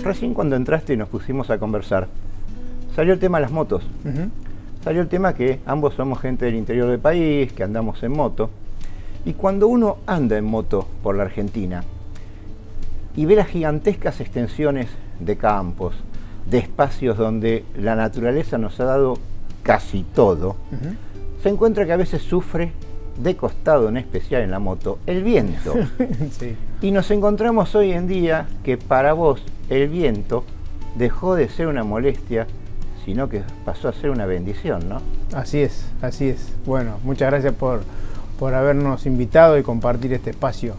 recién cuando entraste y nos pusimos a conversar, salió el tema de las motos. Salió el tema que ambos somos gente del interior del país, que andamos en moto. Y cuando uno anda en moto por la Argentina y ve las gigantescas extensiones de campos, de espacios donde la naturaleza nos ha dado casi todo, se encuentra que a veces sufre, de costado en especial en la moto, el viento. Sí. Y nos encontramos hoy en día que para vos el viento dejó de ser una molestia, sino que pasó a ser una bendición, ¿no? Así es, así es. Bueno, muchas gracias por habernos invitado y compartir este espacio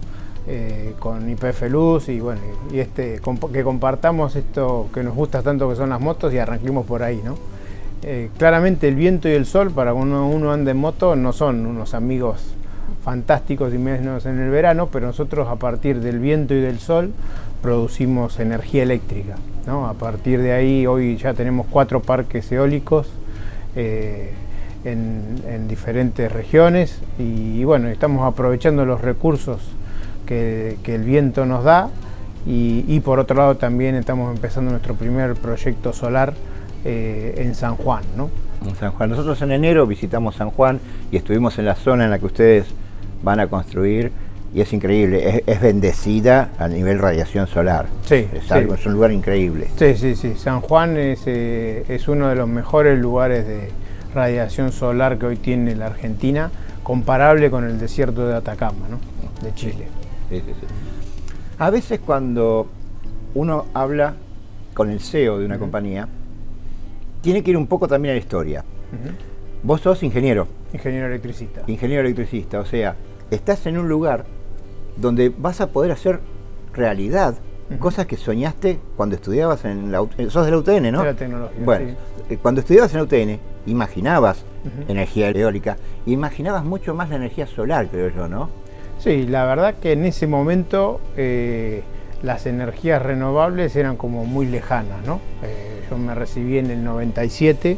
con YPF Luz y bueno, que compartamos esto que nos gusta tanto, que son las motos, y arranquemos por ahí, ¿no? Claramente el viento y el sol, para cuando uno anda en moto, no son unos amigos fantásticos, y menos en el verano, pero nosotros a partir del viento y del sol producimos energía eléctrica, ¿no? A partir de ahí, hoy ya tenemos 4 parques eólicos en diferentes regiones, y bueno, estamos aprovechando los recursos que el viento nos da, y por otro lado también estamos empezando nuestro primer proyecto solar en San Juan, ¿no? En San Juan. Nosotros en enero visitamos San Juan y estuvimos en la zona en la que ustedes van a construir, y es increíble, es bendecida a nivel radiación solar. Sí, Es un lugar increíble. Sí. San Juan es uno de los mejores lugares de radiación solar que hoy tiene la Argentina, comparable con el desierto de Atacama, ¿no? De Chile. Sí. A veces cuando uno habla con el CEO de una compañía, tiene que ir un poco también a la historia. Vos sos ingeniero. Ingeniero electricista. Ingeniero electricista, o sea, estás en un lugar donde vas a poder hacer realidad cosas que soñaste cuando estudiabas en la UTN. Sos de la UTN, ¿no? De la tecnología, bueno, sí. Cuando estudiabas en la UTN, imaginabas energía eólica, imaginabas mucho más la energía solar, creo yo, ¿no? Sí, la verdad que en ese momento las energías renovables eran como muy lejanas, ¿no? Yo me recibí en el 97,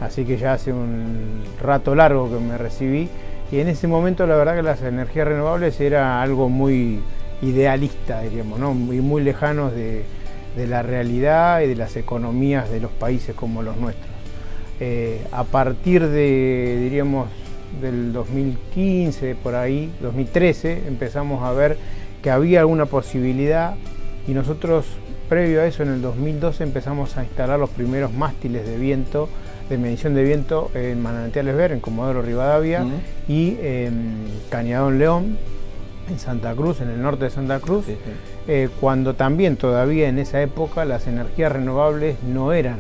así que ya hace un rato largo que me recibí, y en ese momento la verdad que las energías renovables era algo muy idealista, diríamos, ¿no? Muy lejanos de la realidad y de las economías de los países como los nuestros. A partir de, diríamos, del 2015, por ahí, 2013, empezamos a ver que había alguna posibilidad, y nosotros, previo a eso, en el 2012, empezamos a instalar los primeros mástiles de viento, de medición de viento, en Manantiales Ver, en Comodoro Rivadavia, y en Cañadón León, en Santa Cruz, en el norte de Santa Cruz, cuando también todavía en esa época las energías renovables no eran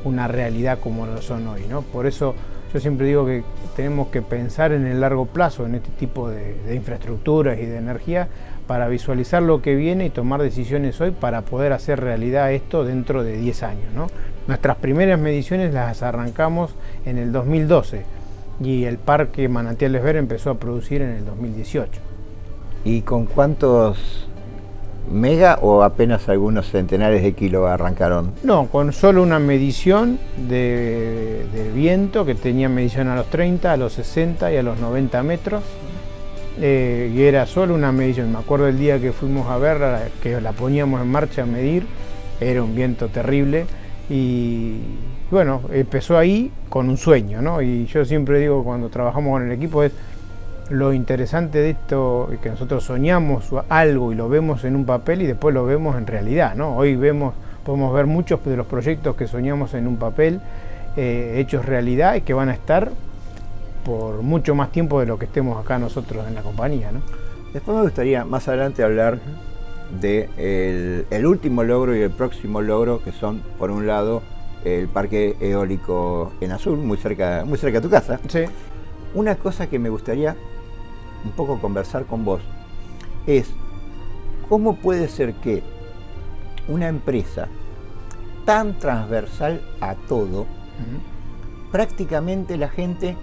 una realidad como lo son hoy, ¿no? Por eso yo siempre digo que tenemos que pensar en el largo plazo, en este tipo de infraestructuras y de energía, para visualizar lo que viene y tomar decisiones hoy para poder hacer realidad esto dentro de 10 años, ¿no? Nuestras primeras mediciones las arrancamos en el 2012 y el parque Manantiales Ver empezó a producir en el 2018. ¿Y con cuántos mega o apenas algunos centenares de kilos arrancaron? No, con solo una medición de viento, que tenía medición a los 30, a los 60 y a los 90 metros. Y era solo una medición. Me acuerdo el día que fuimos a verla, que la poníamos en marcha a medir, era un viento terrible, y bueno, empezó ahí con un sueño, ¿no? Y yo siempre digo, cuando trabajamos con el equipo, es lo interesante de esto, que nosotros soñamos algo y lo vemos en un papel y después lo vemos en realidad, ¿no? Hoy podemos ver muchos de los proyectos que soñamos en un papel hechos realidad, y que van a estar por mucho más tiempo de lo que estemos acá nosotros en la compañía, ¿no? Después me gustaría más adelante hablar de el último logro y el próximo logro, que son, por un lado, el parque eólico en Azul, muy cerca de tu casa. Sí. Una cosa que me gustaría un poco conversar con vos es cómo puede ser que una empresa tan transversal a todo, prácticamente la gente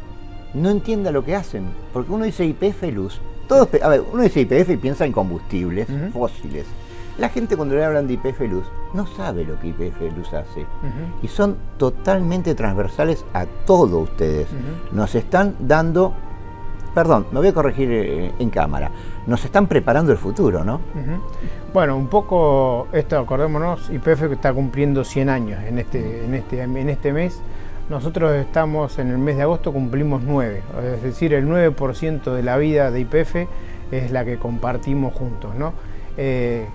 no entienda lo que hacen, porque uno dice YPF Luz, uno dice YPF y piensa en combustibles fósiles. La gente, cuando le hablan de YPF Luz, no sabe lo que YPF Luz hace, y son totalmente transversales a todo ustedes. Nos están dando perdón, me voy a corregir en cámara, nos están preparando el futuro, ¿no? Bueno, un poco esto, acordémonos, YPF está cumpliendo 100 años en este mes. Nosotros estamos en el mes de agosto, cumplimos 9, es decir, el 9% de la vida de YPF es la que compartimos juntos, ¿no?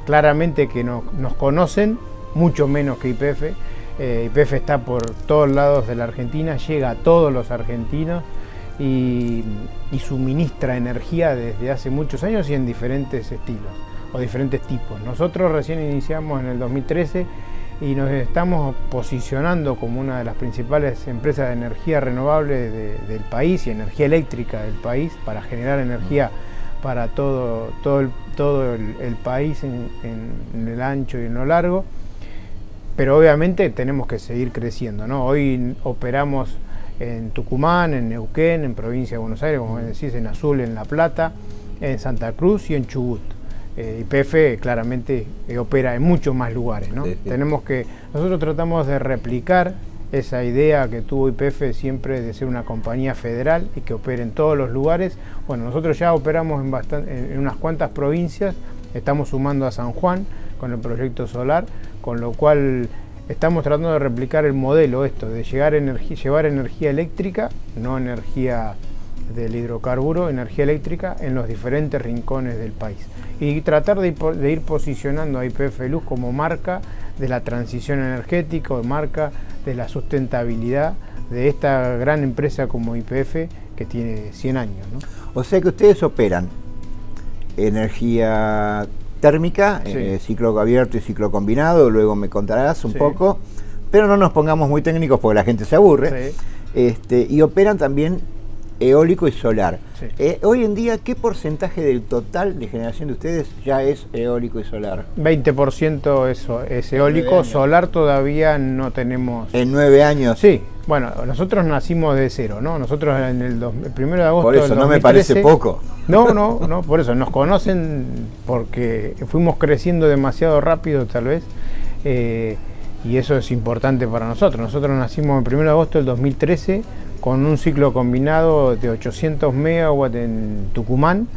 Claramente que nos conocen mucho menos que YPF. YPF está por todos lados de la Argentina, llega a todos los argentinos y suministra energía desde hace muchos años y en diferentes estilos o diferentes tipos. Nosotros recién iniciamos en el 2013 y nos estamos posicionando como una de las principales empresas de energía renovable del país y energía eléctrica del país para generar energía para todo el país en el ancho y en lo largo. Pero obviamente tenemos que seguir creciendo, ¿no? Hoy operamos en Tucumán, en Neuquén, en Provincia de Buenos Aires, como decís, en Azul, en La Plata, en Santa Cruz y en Chubut. YPF claramente opera en muchos más lugares, ¿no? Sí. Nosotros tratamos de replicar esa idea que tuvo YPF siempre de ser una compañía federal y que opere en todos los lugares. Bueno, nosotros ya operamos en unas cuantas provincias, estamos sumando a San Juan con el proyecto solar, con lo cual estamos tratando de replicar el modelo de llevar energía eléctrica, no energía del hidrocarburo, energía eléctrica en los diferentes rincones del país. Y tratar de ir posicionando a YPF Luz como marca de la transición energética, marca de la sustentabilidad de esta gran empresa como YPF que tiene 100 años, ¿no? O sea que ustedes operan energía térmica, sí. Ciclo abierto y ciclo combinado, luego me contarás un poco, pero no nos pongamos muy técnicos porque la gente se aburre. Sí. Y operan también eólico y solar. Sí. Hoy en día, ¿qué porcentaje del total de generación de ustedes ya es eólico y solar? 20% es eólico, solar todavía no tenemos. ¿En 9 años? Sí. Bueno, nosotros nacimos de cero, ¿no? Nosotros en el 1 de agosto por eso del 2013, no me parece poco. No, por eso nos conocen porque fuimos creciendo demasiado rápido tal vez, y eso es importante para nosotros. Nosotros nacimos el 1 de agosto del 2013 con un ciclo combinado de 800 megawatts en Tucumán,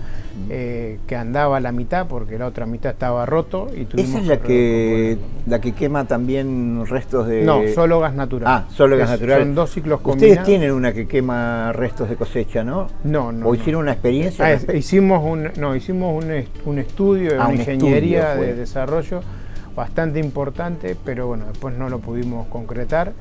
que andaba a la mitad porque la otra mitad estaba roto. Y ¿esa es la que quema también restos de...? No, solo gas natural. Ah, solo gas natural. Son 2 ciclos combinados. Ustedes tienen una que quema restos de cosecha, ¿no? No. ¿O hicieron una experiencia? Hicimos un estudio, una ingeniería de desarrollo bastante importante, pero bueno, después no lo pudimos concretar.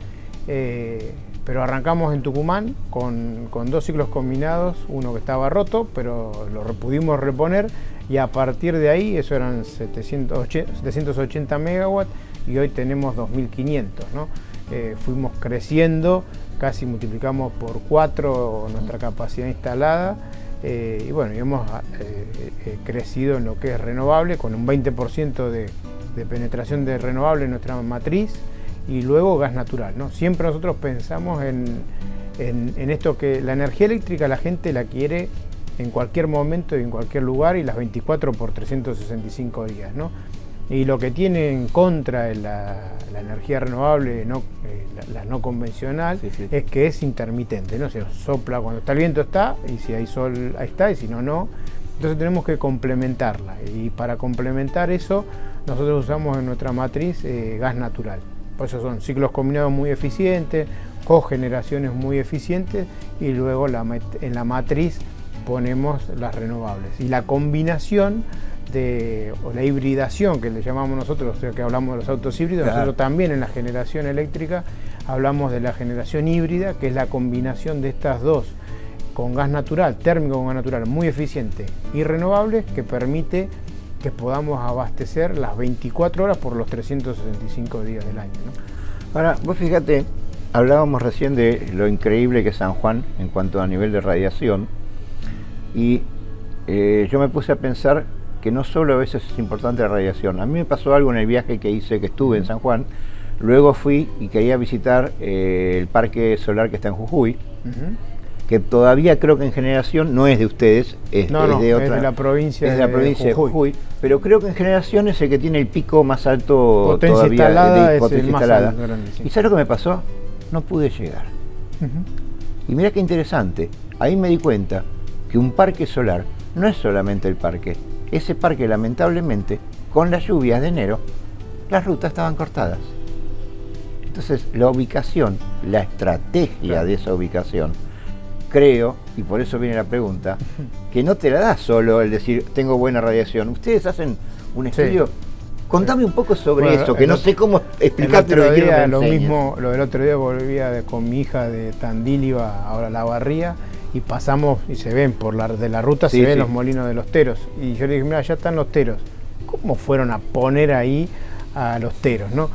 Pero arrancamos en Tucumán con 2 ciclos combinados, uno que estaba roto, pero lo pudimos reponer, y a partir de ahí, eso eran 780 megawatts, y hoy tenemos 2500, ¿no? Fuimos creciendo, casi multiplicamos por 4 nuestra capacidad instalada, y bueno, hemos crecido en lo que es renovable, con un 20% de penetración de renovable en nuestra matriz, y luego gas natural, ¿no? Siempre nosotros pensamos en esto, que la energía eléctrica la gente la quiere en cualquier momento y en cualquier lugar, y las 24 por 365 días, ¿no? Y lo que tiene en contra la energía renovable, la no convencional, es que es intermitente, ¿no? Se sopla cuando está el viento, y si hay sol, ahí está, y si no, no. Entonces tenemos que complementarla, y para complementar eso nosotros usamos en nuestra matriz gas natural. Por eso son ciclos combinados muy eficientes, cogeneraciones muy eficientes, y luego en la matriz ponemos las renovables. Y la combinación o la hibridación, que le llamamos nosotros, o sea, que hablamos de los autos híbridos, claro. Nosotros también en la generación eléctrica hablamos de la generación híbrida, que es la combinación de estas dos, con gas natural, térmico con gas natural, muy eficiente, y renovables, que permite que podamos abastecer las 24 horas por los 365 días del año, ¿no? Ahora, vos fíjate, hablábamos recién de lo increíble que es San Juan en cuanto a nivel de radiación, y yo me puse a pensar que no solo a veces es importante la radiación. A mí me pasó algo en el viaje que estuve en San Juan, luego fui y quería visitar el parque solar que está en Jujuy, que todavía creo que en generación no es de ustedes, es de otra, es de la provincia, de Jujuy, pero creo que en generación es el que tiene el pico más alto potencia todavía instalada, de potencia instalada. Grande, sí. ¿Y sabes lo que me pasó? No pude llegar. Y mira qué interesante, ahí me di cuenta que un parque solar no es solamente el parque. Ese parque, lamentablemente, con las lluvias de enero, las rutas estaban cortadas. Entonces, la ubicación, la estrategia de esa ubicación, creo, y por eso viene la pregunta, que no te la da solo el decir, tengo buena radiación. Ustedes hacen un estudio. Sí. Contame un poco sobre eso, que no sé cómo explicarte lo que quiero. Lo mismo, lo del otro día volvía con mi hija de Tandil, iba ahora a La Barría, y pasamos, y se ven, de la ruta se ven los molinos de los teros. Y yo le dije, mira, ya están los teros. ¿Cómo fueron a poner ahí a los teros, no?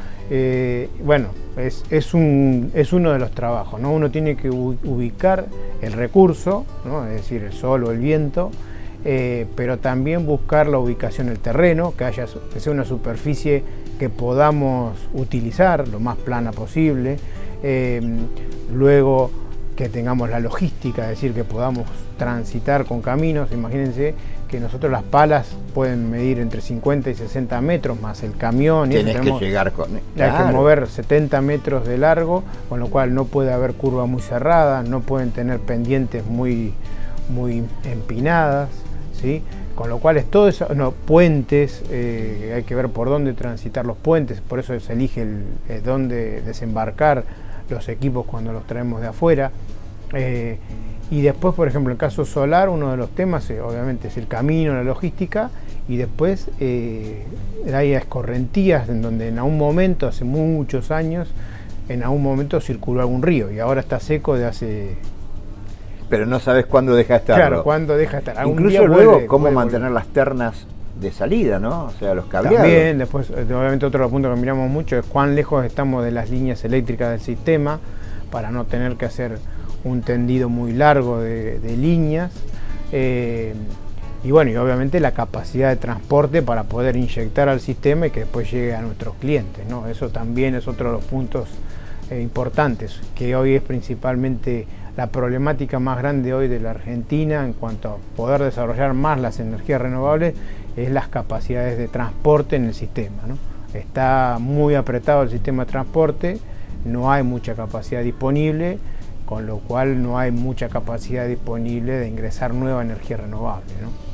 Bueno, es uno de los trabajos, ¿no? Uno tiene que ubicar el recurso, ¿no? Es decir, el sol o el viento, pero también buscar la ubicación del terreno, que sea una superficie que podamos utilizar lo más plana posible, luego que tengamos la logística, es decir, que podamos transitar con caminos. Imagínense que nosotros las palas pueden medir entre 50 y 60 metros, más el camión. Tienes que llegar con... Claro. Hay que mover 70 metros de largo, con lo cual no puede haber curvas muy cerradas, no pueden tener pendientes muy empinadas, ¿sí? Con lo cual es todo eso, puentes, hay que ver por dónde transitar los puentes, por eso se elige dónde desembarcar los equipos cuando los traemos de afuera. Y después, por ejemplo, en el caso solar, uno de los temas obviamente es el camino, la logística, y después hay escorrentías en donde en algún momento, hace muchos años, en algún momento circuló algún río y ahora está seco de hace... Pero no sabes cuándo deja de estar. Claro, cuándo deja de estar. Incluso luego cómo mantener las ternas de salida, ¿no? O sea, los cableados. También, después, obviamente otro punto que miramos mucho es cuán lejos estamos de las líneas eléctricas del sistema para no tener que hacer un tendido muy largo de líneas. Y bueno, y obviamente la capacidad de transporte para poder inyectar al sistema y que después llegue a nuestros clientes, ¿no? Eso también es otro de los puntos importantes, que hoy es principalmente la problemática más grande hoy de la Argentina en cuanto a poder desarrollar más las energías renovables, es las capacidades de transporte en el sistema, ¿no? Está muy apretado el sistema de transporte, no hay mucha capacidad disponible, con lo cual no hay mucha capacidad disponible de ingresar nueva energía renovable, ¿no?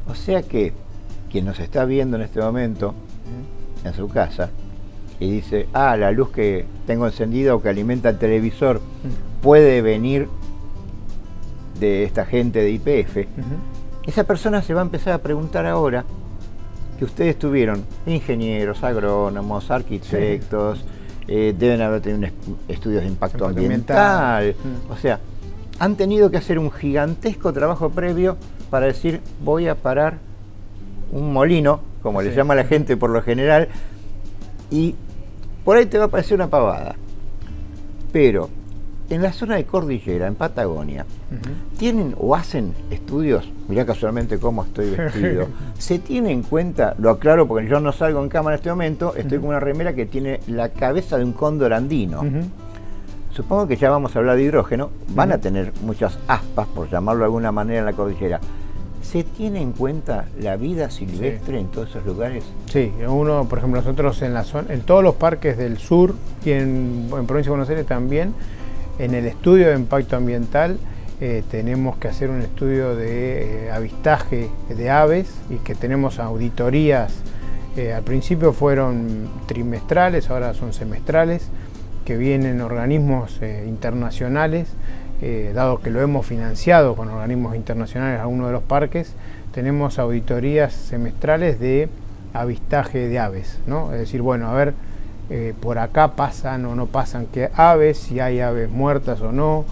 O sea que quien nos está viendo en este momento en su casa y dice, la luz que tengo encendida o que alimenta el televisor puede venir de esta gente de YPF, esa persona se va a empezar a preguntar ahora que ustedes tuvieron ingenieros, agrónomos, arquitectos, deben haber tenido estudios de impacto ambiental. O sea, han tenido que hacer un gigantesco trabajo previo para decir, voy a parar un molino, como le llama la gente por lo general, y por ahí te va a parecer una pavada. Pero en la zona de cordillera, en Patagonia, tienen o hacen estudios, mirá casualmente cómo estoy vestido, se tiene en cuenta, lo aclaro porque yo no salgo en cámara en este momento, estoy con una remera que tiene la cabeza de un cóndor andino. Supongo que ya vamos a hablar de hidrógeno, van a tener muchas aspas, por llamarlo de alguna manera, en la cordillera. ¿Se tiene en cuenta la vida silvestre en todos esos lugares? Sí, uno, por ejemplo, nosotros en todos los parques del sur y en Provincia de Buenos Aires también, en el estudio de impacto ambiental tenemos que hacer un estudio de avistaje de aves y que tenemos auditorías, al principio fueron trimestrales, ahora son semestrales, que vienen organismos internacionales, dado que lo hemos financiado con organismos internacionales a uno de los parques, tenemos auditorías semestrales de avistaje de aves, ¿no? Es decir, bueno, a ver, por acá pasan o no pasan qué aves, si hay aves muertas o no.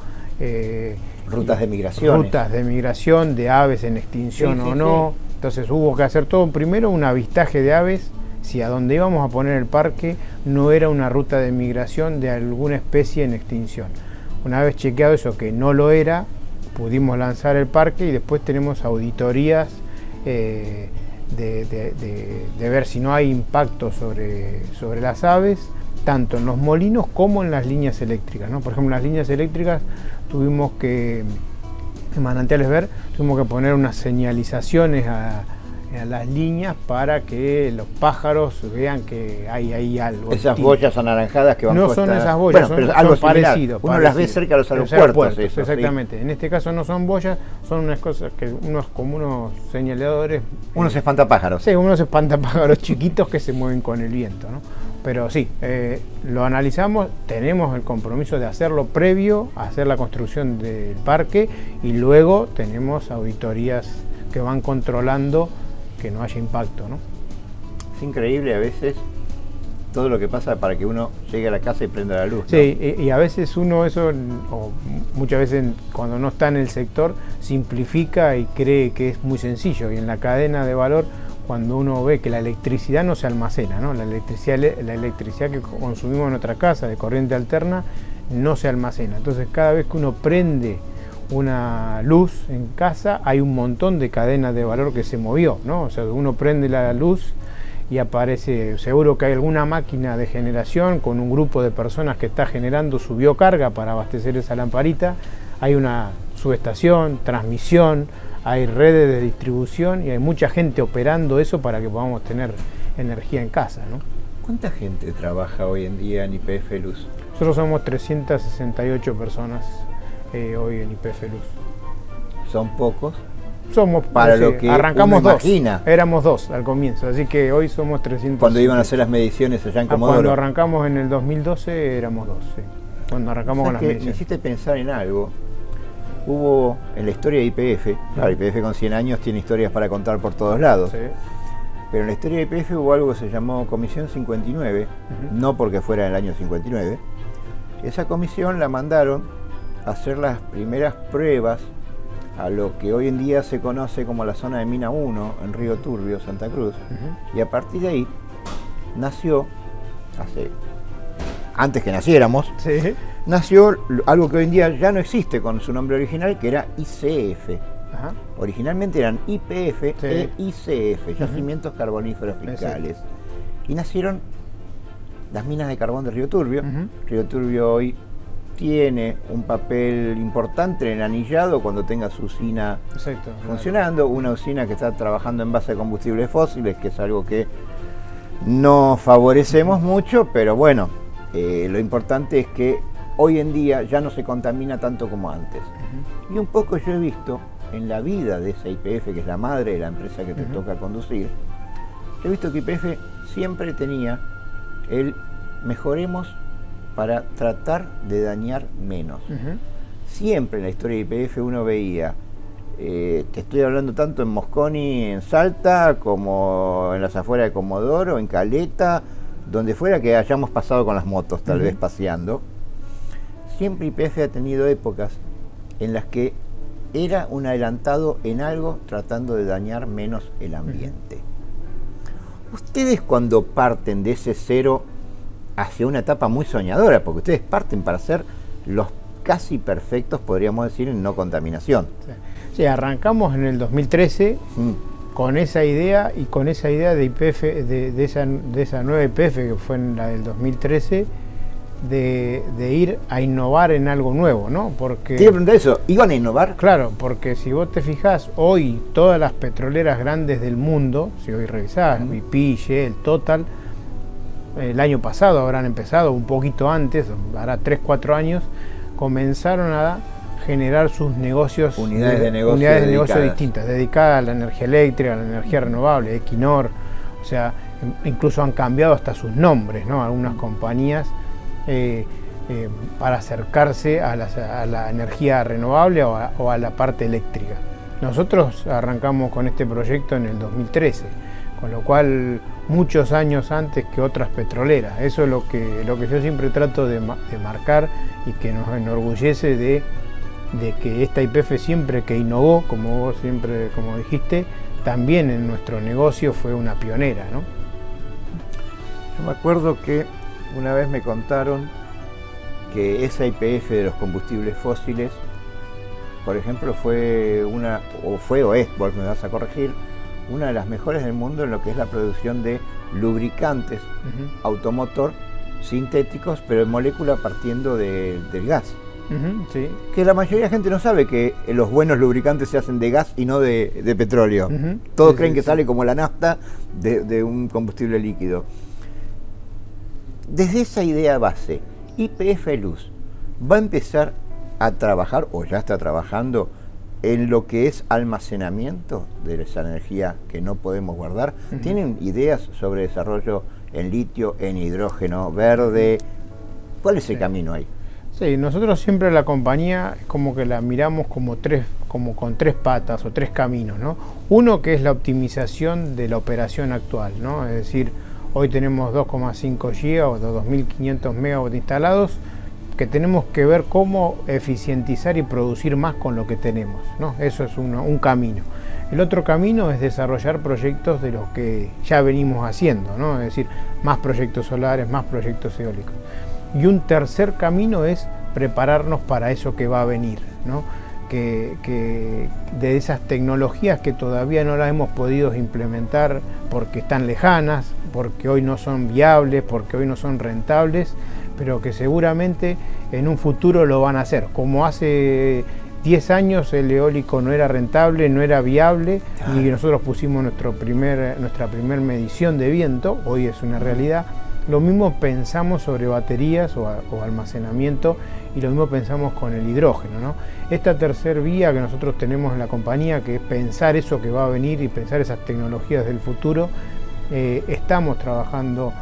Rutas de migración. Rutas de migración de aves en extinción o no. Sí. Entonces hubo que hacer todo, primero un avistaje de aves, si a donde íbamos a poner el parque no era una ruta de migración de alguna especie en extinción. Una vez chequeado eso, que no lo era, pudimos lanzar el parque y después tenemos auditorías de ver si no hay impacto sobre las aves, tanto en los molinos como en las líneas eléctricas, ¿no? Por ejemplo, en las líneas eléctricas tuvimos que, en Manantiales Ver, tuvimos que poner unas señalizaciones a las líneas para que los pájaros vean que hay ahí algo. Esas boyas anaranjadas que van no puestas. Son esas boyas, bueno, son, algo son parecidos. Uno las ve cerca de los aeropuertos. Eso, exactamente. ¿Sí? En este caso no son boyas, son unas cosas que como unos señaladores. Unos espantapájaros. Sí, unos espantapájaros chiquitos que se mueven con el viento, ¿no? Pero sí, lo analizamos, tenemos el compromiso de hacerlo previo a hacer la construcción del parque y luego tenemos auditorías que van controlando que no haya impacto, ¿no? Es increíble a veces todo lo que pasa para que uno llegue a la casa y prenda la luz, ¿no? Sí, y a veces uno eso, o muchas veces cuando no está en el sector, simplifica y cree que es muy sencillo. Y en la cadena de valor, cuando uno ve que la electricidad no se almacena, ¿no? La electricidad que consumimos en nuestra casa de corriente alterna no se almacena. Entonces cada vez que uno prende una luz en casa, hay un montón de cadenas de valor que se movió, ¿no? O sea, uno prende la luz y aparece, seguro que hay alguna máquina de generación con un grupo de personas que está generando su biocarga para abastecer esa lamparita, hay una subestación, transmisión, hay redes de distribución y hay mucha gente operando eso para que podamos tener energía en casa, ¿no? ¿Cuánta gente trabaja hoy en día en YPF Luz? Nosotros somos 368 personas hoy en YPF Luz. ¿Son pocos? Somos, para lo que arrancamos uno dos, imagina. Éramos dos al comienzo, así que hoy somos 300. Cuando iban a hacer las mediciones allá en Comodoro. Cuando arrancamos en el 2012 éramos dos, sí. Cuando arrancamos con las mediciones. Me hiciste pensar en algo. Hubo en la historia de YPF, claro, YPF con 100 años tiene historias para contar por todos lados. Sí. Pero en la historia de YPF hubo algo que se llamó Comisión 59, no porque fuera en el año 59. Esa comisión la mandaron a hacer las primeras pruebas a lo que hoy en día se conoce como la zona de Mina 1 en Río Turbio, Santa Cruz, y a partir de ahí nació, antes que naciéramos, sí, nació algo que hoy en día ya no existe con su nombre original, que era ICF. Ajá. Originalmente eran YPF e ICF, Yacimientos Carboníferos Fiscales. Y nacieron las minas de carbón de Río Turbio. Río Turbio hoy tiene un papel importante en el anillado cuando tenga su usina funcionando, una usina que está trabajando en base a combustibles fósiles, que es algo que no favorecemos mucho, pero bueno, lo importante es que hoy en día ya no se contamina tanto como antes. Y un poco yo he visto en la vida de esa YPF, que es la madre de la empresa que te toca conducir, he visto que YPF siempre tenía el mejoremos para tratar de dañar menos. Siempre en la historia de YPF uno veía, te estoy hablando tanto en Mosconi, en Salta, como en las afueras de Comodoro, en Caleta, donde fuera que hayamos pasado con las motos, tal vez paseando. Siempre YPF ha tenido épocas en las que era un adelantado en algo tratando de dañar menos el ambiente. Ustedes cuando parten de ese cero hacia una etapa muy soñadora, porque ustedes parten para ser los casi perfectos, podríamos decir, en no contaminación. Sí, arrancamos en el 2013 con esa idea y con esa idea de YPF, de esa nueva YPF que fue en la del 2013, de ir a innovar en algo nuevo, ¿no? Porque te iba a preguntar eso, ¿iban a innovar? Claro, porque si vos te fijás, hoy todas las petroleras grandes del mundo, si hoy revisás, BP, Shell, Total, el año pasado habrán empezado, un poquito antes, hará 3-4 años, comenzaron a generar sus negocios, unidades de negocio distintas, dedicadas a la energía eléctrica, a la energía renovable, Equinor, o sea, incluso han cambiado hasta sus nombres, ¿no? Algunas compañías para acercarse a la energía renovable o a la parte eléctrica. Nosotros arrancamos con este proyecto en el 2013, con lo cual muchos años antes que otras petroleras. Eso es lo que yo siempre trato de marcar y que nos enorgullece de que esta YPF siempre que innovó, como vos siempre como dijiste, también en nuestro negocio fue una pionera, ¿no? Yo me acuerdo que una vez me contaron que esa YPF de los combustibles fósiles, por ejemplo, fue o es, vos me vas a corregir, una de las mejores del mundo en lo que es la producción de lubricantes automotor sintéticos, pero en molécula partiendo del gas. Sí. Que la mayoría de la gente no sabe que los buenos lubricantes se hacen de gas y no de petróleo. Todos Sí, creen sí, que sí. sale como la nafta de un combustible líquido. Desde esa idea base, YPF Luz va a empezar a trabajar, o ya está trabajando, en lo que es almacenamiento de esa energía que no podemos guardar. ¿Tienen ideas sobre desarrollo en litio, en hidrógeno verde? ¿Cuál es el camino ahí? Sí, nosotros siempre la compañía como que la miramos como con tres patas o tres caminos, ¿no? Uno que es la optimización de la operación actual, ¿no? Es decir, hoy tenemos 2,5 GB o 2.500 megawatts instalados, que tenemos que ver cómo eficientizar y producir más con lo que tenemos, ¿no? Eso es un camino. El otro camino es desarrollar proyectos de los que ya venimos haciendo, ¿no? Es decir, más proyectos solares, más proyectos eólicos. Y un tercer camino es prepararnos para eso que va a venir, ¿no? Que de esas tecnologías que todavía no las hemos podido implementar porque están lejanas, porque hoy no son viables, porque hoy no son rentables, pero que seguramente en un futuro lo van a hacer. Como hace 10 años el eólico no era rentable, no era viable, y nosotros pusimos nuestra primer medición de viento, hoy es una realidad. Lo mismo pensamos sobre baterías o almacenamiento, y lo mismo pensamos con el hidrógeno, ¿no? Esta tercer vía que nosotros tenemos en la compañía, que es pensar eso que va a venir y pensar esas tecnologías del futuro, estamos trabajando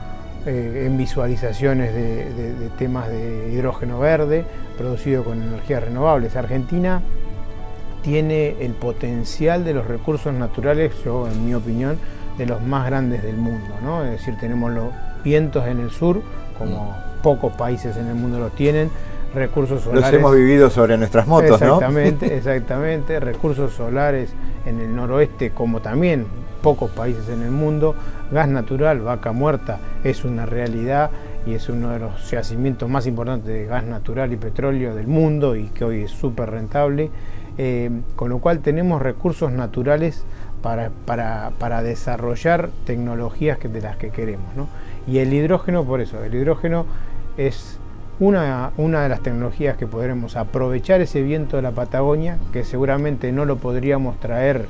en visualizaciones de temas de hidrógeno verde producido con energías renovables. Argentina tiene el potencial de los recursos naturales, yo en mi opinión, de los más grandes del mundo, ¿no? Es decir, tenemos los vientos en el sur, como pocos países en el mundo los tienen, recursos solares. Los hemos vivido sobre nuestras motos, exactamente, ¿no? Exactamente, recursos solares en el noroeste, como también pocos países en el mundo. Gas natural, Vaca Muerta, es una realidad y es uno de los yacimientos más importantes de gas natural y petróleo del mundo, y que hoy es súper rentable, con lo cual tenemos recursos naturales para desarrollar tecnologías de las que queremos, ¿no? Y el hidrógeno, por eso, el hidrógeno es una de las tecnologías que podremos aprovechar ese viento de la Patagonia, que seguramente no lo podríamos traer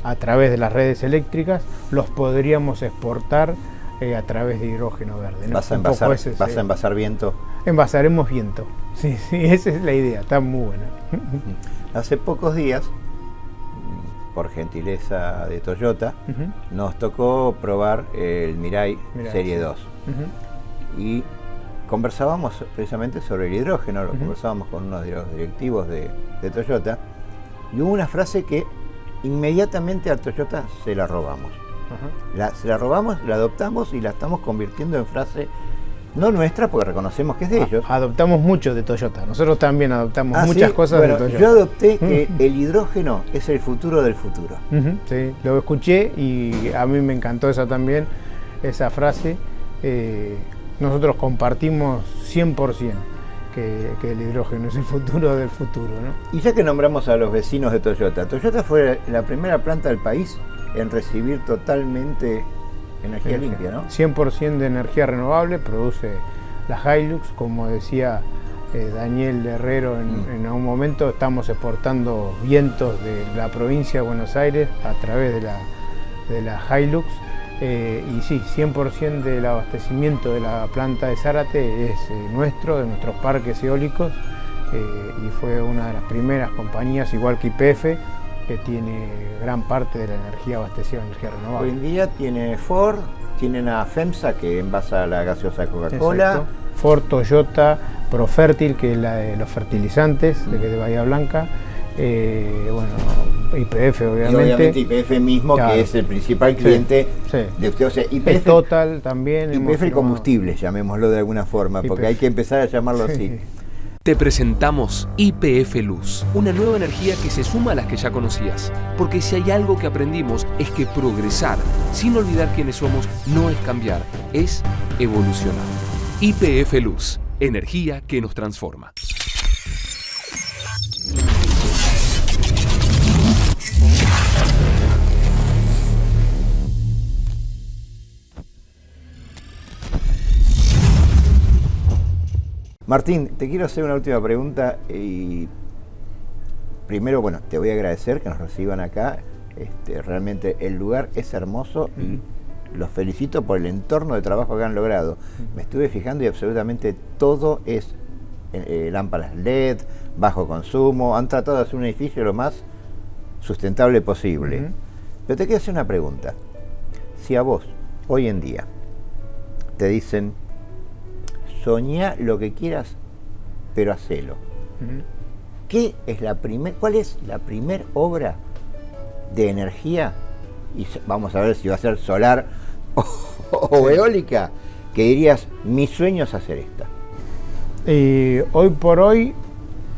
a través de las redes eléctricas, los podríamos exportar a través de hidrógeno verde, ¿no? ¿Vas a envasar viento? Envasaremos viento, sí, esa es la idea, está muy buena. Hace pocos días, por gentileza de Toyota, nos tocó probar el Mirai Serie 2. Y conversábamos precisamente sobre el hidrógeno, lo conversábamos con uno de los directivos de Toyota, y hubo una frase que inmediatamente a Toyota se la robamos. Se la robamos, la adoptamos y la estamos convirtiendo en frase no nuestra, porque reconocemos que es de ellos. Adoptamos mucho de Toyota, nosotros también adoptamos muchas cosas de Toyota. Yo adopté que el hidrógeno es el futuro del futuro. Sí, lo escuché y a mí me encantó también, esa frase. Nosotros compartimos 100% que el hidrógeno es el futuro del futuro, ¿no? Y ya que nombramos a los vecinos de Toyota, Toyota fue la primera planta del país en recibir totalmente energía limpia, ¿no? 100% de energía renovable produce la Hilux, como decía Daniel Herrero en algún momento. Estamos exportando vientos de la provincia de Buenos Aires a través de la Hilux, y sí, 100% del abastecimiento de la planta de Zárate es nuestro, de nuestros parques eólicos, y fue una de las primeras compañías, igual que YPF, que tiene gran parte de la energía abastecida de energía renovable. Hoy en día tiene Ford, tienen a FEMSA, que envasa la gaseosa Coca-Cola. Ford, Toyota, Profértil, que es la de los fertilizantes de Bahía Blanca. Bueno, YPF obviamente. Y obviamente YPF mismo, claro, que es el principal cliente de usted. O sea, YPF, Total también. YPF Combustibles, llamémoslo de alguna forma, YPF, porque hay que empezar a llamarlo así. Te presentamos YPF Luz, una nueva energía que se suma a las que ya conocías. Porque si hay algo que aprendimos es que progresar, sin olvidar quiénes somos, no es cambiar, es evolucionar. YPF Luz, energía que nos transforma. Martín, te quiero hacer una última pregunta y primero, bueno, te voy a agradecer que nos reciban acá. Realmente el lugar es hermoso y los felicito por el entorno de trabajo que han logrado. Me estuve fijando y absolutamente todo es lámparas LED, bajo consumo. Han tratado de hacer un edificio lo más sustentable posible. Pero te quiero hacer una pregunta. Si a vos, hoy en día, te dicen, soñá lo que quieras, pero hacelo. ¿Cuál es la primer obra de energía? Y vamos a ver si va a ser solar o eólica, que dirías, mi sueño es hacer esta. Hoy por hoy,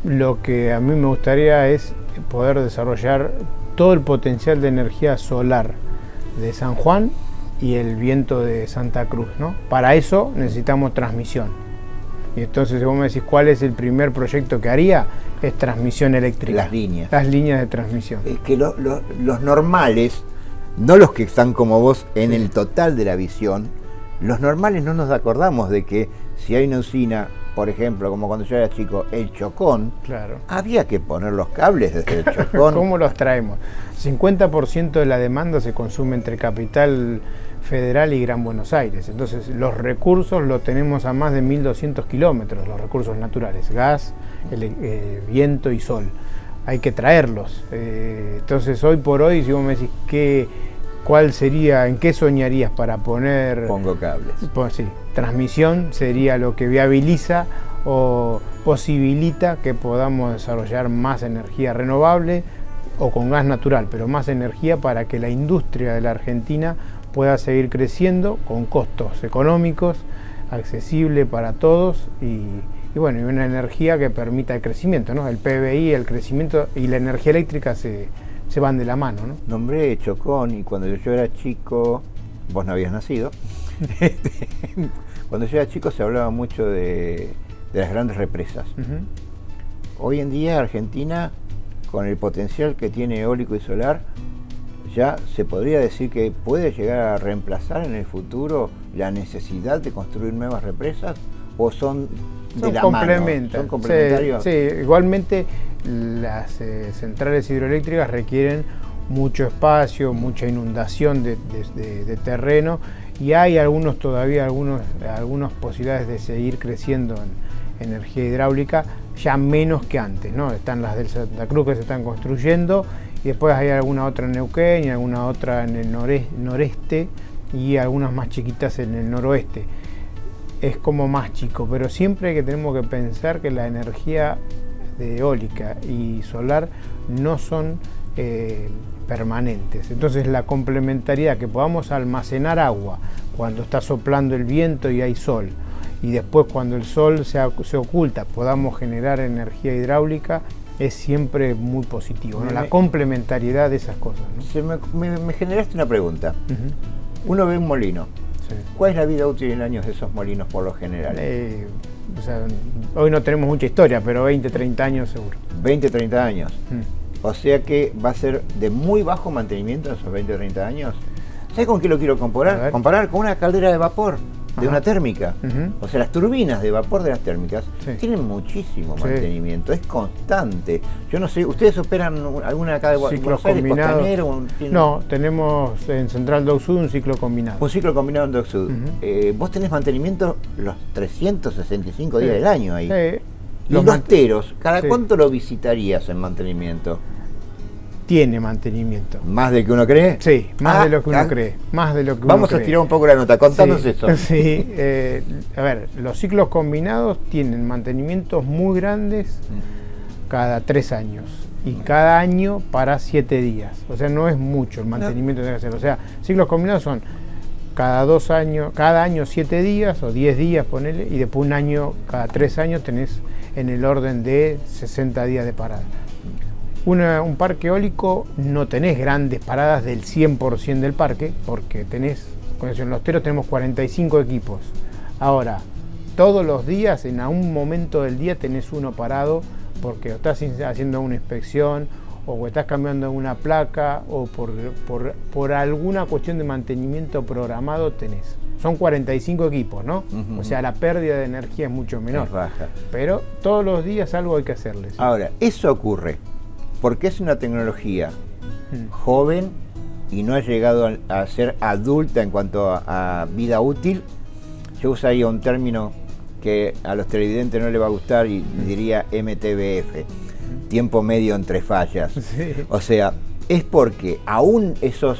lo que a mí me gustaría es poder desarrollar todo el potencial de energía solar de San Juan y el viento de Santa Cruz, ¿no? Para eso necesitamos transmisión. Y entonces, si vos me decís cuál es el primer proyecto que haría, es transmisión eléctrica. Las líneas. Las líneas de transmisión. Es que los normales, no los que están como vos en el total de la visión, los normales no nos acordamos de que si hay una usina, por ejemplo, como cuando yo era chico, el Chocón, claro, había que poner los cables desde el Chocón. ¿Cómo los traemos? 50% de la demanda se consume entre Capital Federal y Gran Buenos Aires. Entonces los recursos los tenemos a más de 1200 kilómetros, los recursos naturales, gas, viento y sol. Hay que traerlos. Entonces hoy por hoy, si vos me decís cuál sería, en qué soñarías para poner... Pongo cables. Pues sí, transmisión sería lo que viabiliza o posibilita que podamos desarrollar más energía renovable o con gas natural, pero más energía para que la industria de la Argentina pueda seguir creciendo con costos económicos, accesible para todos y bueno, y una energía que permita el crecimiento, ¿no? El PBI, el crecimiento y la energía eléctrica se van de la mano, ¿no? Nombré Chocón y cuando yo era chico, vos no habías nacido, cuando yo era chico se hablaba mucho de las grandes represas. Hoy en día Argentina, con el potencial que tiene eólico y solar, ya se podría decir que puede llegar a reemplazar en el futuro la necesidad de construir nuevas represas, o son de la mano, son complementarios. Sí, igualmente las centrales hidroeléctricas requieren mucho espacio, mucha inundación de terreno, y hay algunas posibilidades de seguir creciendo en energía hidráulica, ya menos que antes, ¿no? Están las del Santa Cruz que se están construyendo, y después hay alguna otra en Neuquén y alguna otra en el noreste y algunas más chiquitas en el noroeste. Es como más chico, pero siempre tenemos que pensar que la energía eólica y solar no son permanentes. Entonces la complementariedad, que podamos almacenar agua cuando está soplando el viento y hay sol, y después cuando el sol se oculta podamos generar energía hidráulica, es siempre muy positivo, ¿no? La complementariedad de esas cosas, ¿no? Me generaste una pregunta. Uno ve un molino. Sí. ¿Cuál es la vida útil en años de esos molinos por lo general? O sea, hoy no tenemos mucha historia, pero 20, 30 años seguro. 20, 30 años. O sea que va a ser de muy bajo mantenimiento en esos 20, 30 años. ¿Sabes con qué lo quiero comparar? Comparar con una caldera de vapor, de una térmica. O sea, las turbinas de vapor de las térmicas tienen muchísimo mantenimiento, es constante. Yo no sé, ¿ustedes operan alguna acá de Buenos Aires, Costanero? No, tenemos en Central Dock Sud un ciclo combinado. Un ciclo combinado en Dock Sud. Vos tenés mantenimiento los 365 días del año ahí. Y los teros, ¿cada cuánto lo visitarías en mantenimiento? Tiene mantenimiento. ¿Más de lo que uno cree? Sí, más de lo que uno cree. Más de lo que Vamos a estirar un poco la nota, contanos eso. Sí, a ver, los ciclos combinados tienen mantenimientos muy grandes cada 3 años. y cada año para 7 días. O sea, no es mucho el mantenimiento que hay que hacer. O sea, ciclos combinados son cada 2 años, cada año 7 días o 10 días, ponele, y después un año, cada 3 años tenés en el orden de 60 días de parada. Un parque eólico no tenés grandes paradas del 100% del parque, porque tenés, en Los Teros tenemos 45 equipos. Ahora, todos los días, en algún momento del día tenés uno parado, porque estás haciendo una inspección, o estás cambiando una placa, o por alguna cuestión de mantenimiento programado tenés. Son 45 equipos, ¿no? O sea, la pérdida de energía es mucho menor. Es baja. Pero todos los días algo hay que hacerles. Ahora, eso ocurre porque es una tecnología joven y no ha llegado a ser adulta en cuanto a vida útil. Yo usaría un término que a los televidentes no les va a gustar y diría MTBF, tiempo medio entre fallas. Sí. O sea, es porque aún esos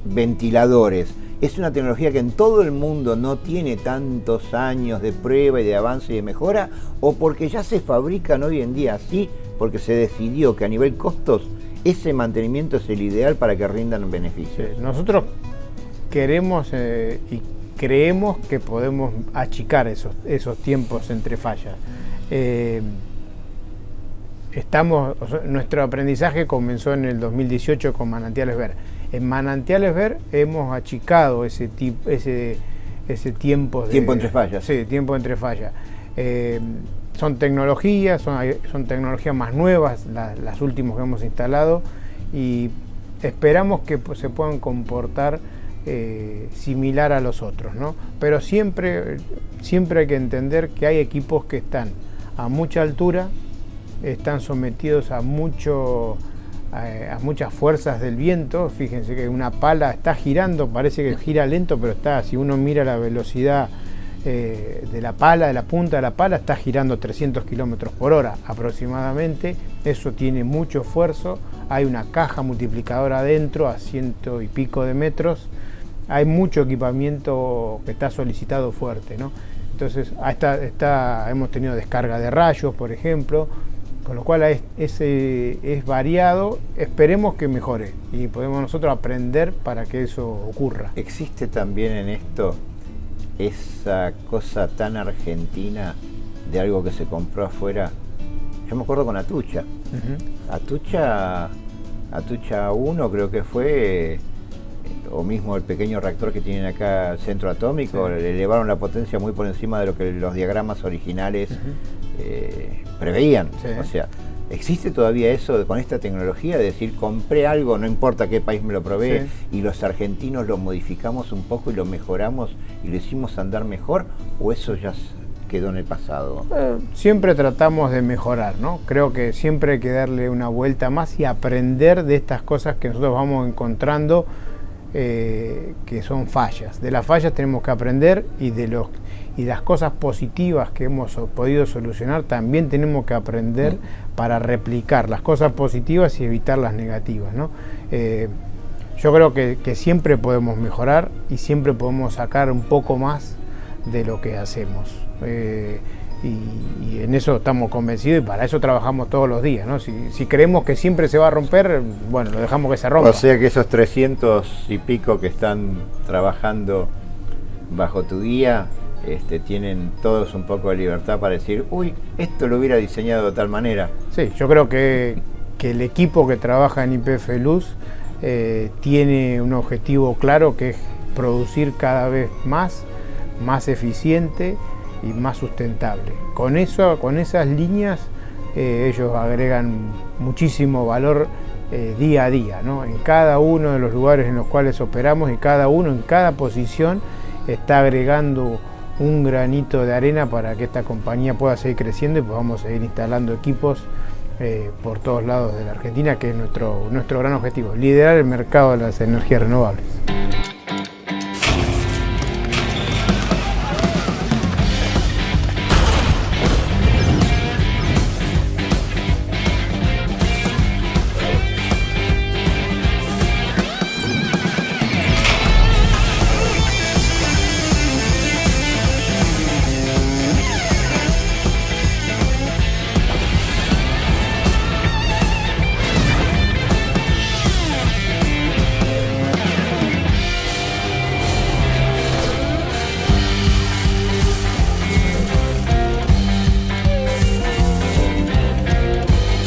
ventiladores es una tecnología que en todo el mundo no tiene tantos años de prueba y de avance y de mejora, o porque ya se fabrican hoy en día así, porque se decidió que a nivel costos ese mantenimiento es el ideal para que rindan beneficios. Sí, nosotros queremos y creemos que podemos achicar esos tiempos entre fallas. Nuestro aprendizaje comenzó en el 2018 con Manantiales Ver. En Manantiales Ver hemos achicado ese tiempo Tiempo entre fallas. Sí, tiempo entre fallas. Son tecnologías, son tecnologías más nuevas, las últimas que hemos instalado, y esperamos que se puedan comportar similar a los otros, ¿no? Pero siempre hay que entender que hay equipos que están a mucha altura, están sometidos a muchas fuerzas del viento. Fíjense que una pala está girando, parece que gira lento, pero si uno mira la velocidad de la pala, de la punta de la pala, está girando 300 kilómetros por hora aproximadamente. Eso tiene mucho esfuerzo. Hay una caja multiplicadora adentro a 100 y pico de metros. Hay mucho equipamiento que está solicitado fuerte, ¿no? Entonces hemos tenido descarga de rayos, por ejemplo, con lo cual es variado. Esperemos que mejore y podemos nosotros aprender para que eso ocurra. ¿Existe también en esto esa cosa tan argentina de algo que se compró afuera? Yo me acuerdo con Atucha. Atucha 1 creo que fue, o mismo el pequeño reactor que tienen acá, el centro atómico, le elevaron la potencia muy por encima de lo que los diagramas originales preveían. Sí. O sea, ¿existe todavía eso con esta tecnología de decir, compré algo, no importa qué país me lo provee, y los argentinos lo modificamos un poco y lo mejoramos y lo hicimos andar mejor, o eso ya quedó en el pasado? Siempre tratamos de mejorar, ¿no? Creo que siempre hay que darle una vuelta más y aprender de estas cosas que nosotros vamos encontrando, que son fallas. De las fallas tenemos que aprender, y las cosas positivas que hemos podido solucionar también tenemos que aprender para replicar las cosas positivas y evitar las negativas, ¿no? Yo creo que siempre podemos mejorar y siempre podemos sacar un poco más de lo que hacemos. Y en eso estamos convencidos y para eso trabajamos todos los días, ¿no? Si creemos que siempre se va a romper, bueno, lo dejamos que se rompa. O sea que esos 300 y pico que están trabajando bajo tu guía, tienen todos un poco de libertad para decir, uy, esto lo hubiera diseñado de tal manera. Sí, yo creo que el equipo que trabaja en YPF Luz tiene un objetivo claro, que es producir cada vez más eficiente y más sustentable. Con esas líneas ellos agregan muchísimo valor día a día, ¿no? En cada uno de los lugares en los cuales operamos, y cada uno en cada posición está agregando un granito de arena para que esta compañía pueda seguir creciendo y podamos seguir instalando equipos por todos lados de la Argentina, que es nuestro gran objetivo, liderar el mercado de las energías renovables.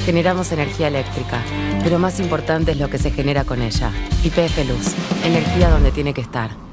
Generamos energía eléctrica, pero más importante es lo que se genera con ella. YPF Luz, energía donde tiene que estar.